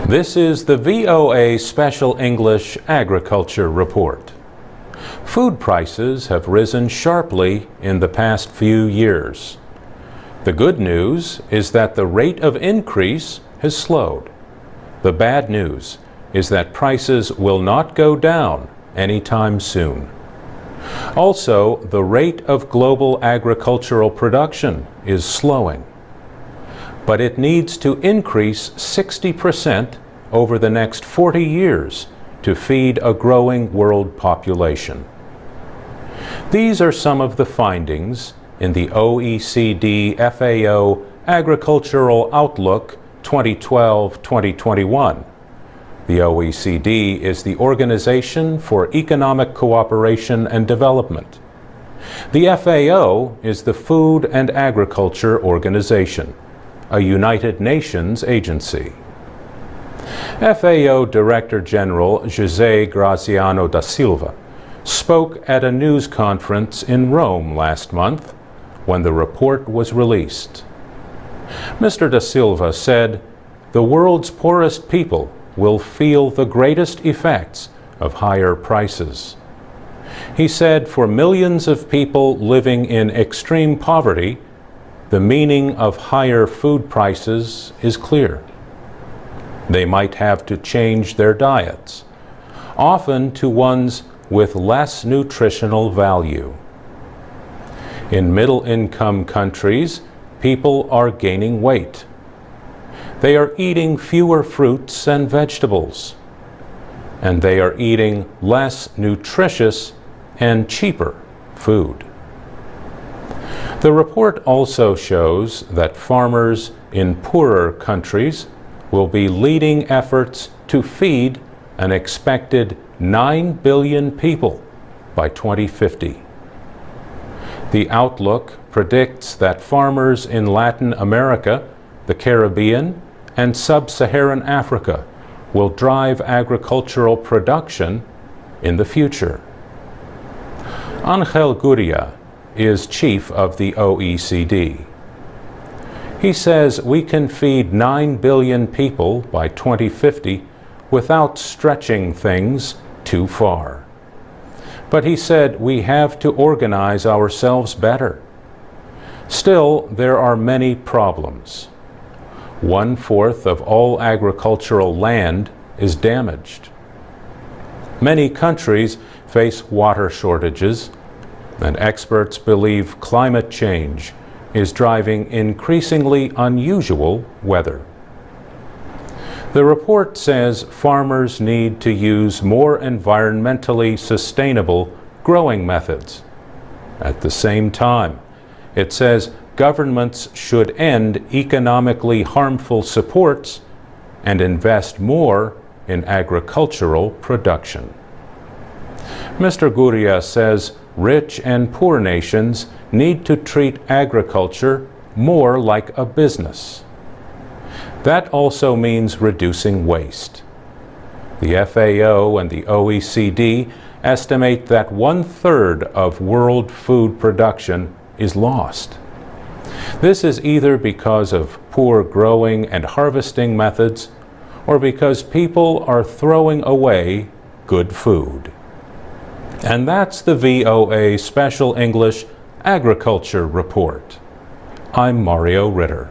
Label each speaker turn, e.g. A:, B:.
A: This is the VOA Special English Agriculture Report. Food prices have risen sharply in the past few years. The good news is that the rate of increase has slowed. The bad news is that prices will not go down anytime soon. Also, the rate of global agricultural production is slowing. But it needs to increase 60% over the next 40 years to feed a growing world population. These are some of the findings in the OECD FAO Agricultural Outlook 2012-2021. The OECD is the Organization for Economic Cooperation and Development. The FAO is the Food and Agriculture Organization, a United Nations agency. FAO Director General José Graziano da Silva spoke at a news conference in Rome last month when the report was released. Mr. da Silva said, "The world's poorest people will feel the greatest effects of higher prices." He said for millions of people living in extreme poverty, the meaning of higher food prices is clear. They might have to change their diets, often to ones with less nutritional value. In middle-income countries, people are gaining weight. They are eating fewer fruits and vegetables, and they are eating less nutritious and cheaper food. The report also shows that farmers in poorer countries will be leading efforts to feed an expected 9 billion people by 2050. The outlook predicts that farmers in Latin America, the Caribbean, and sub-Saharan Africa will drive agricultural production in the future. Angel Gurria is chief of the OECD. He says we can feed 9 billion people by 2050 without stretching things too far. But he said we have to organize ourselves better. Still, there are many problems. 1/4 of all agricultural land is damaged. Many countries face water shortages, and experts believe climate change is driving increasingly unusual weather. The report says farmers need to use more environmentally sustainable growing methods. At the same time, it says governments should end economically harmful supports and invest more in agricultural production. Mr. Gurria says rich and poor nations need to treat agriculture more like a business. That also means reducing waste. The FAO and the OECD estimate that 1/3 of world food production is lost. This is either because of poor growing and harvesting methods or because people are throwing away good food. And that's the VOA Special English Agriculture Report. I'm Mario Ritter.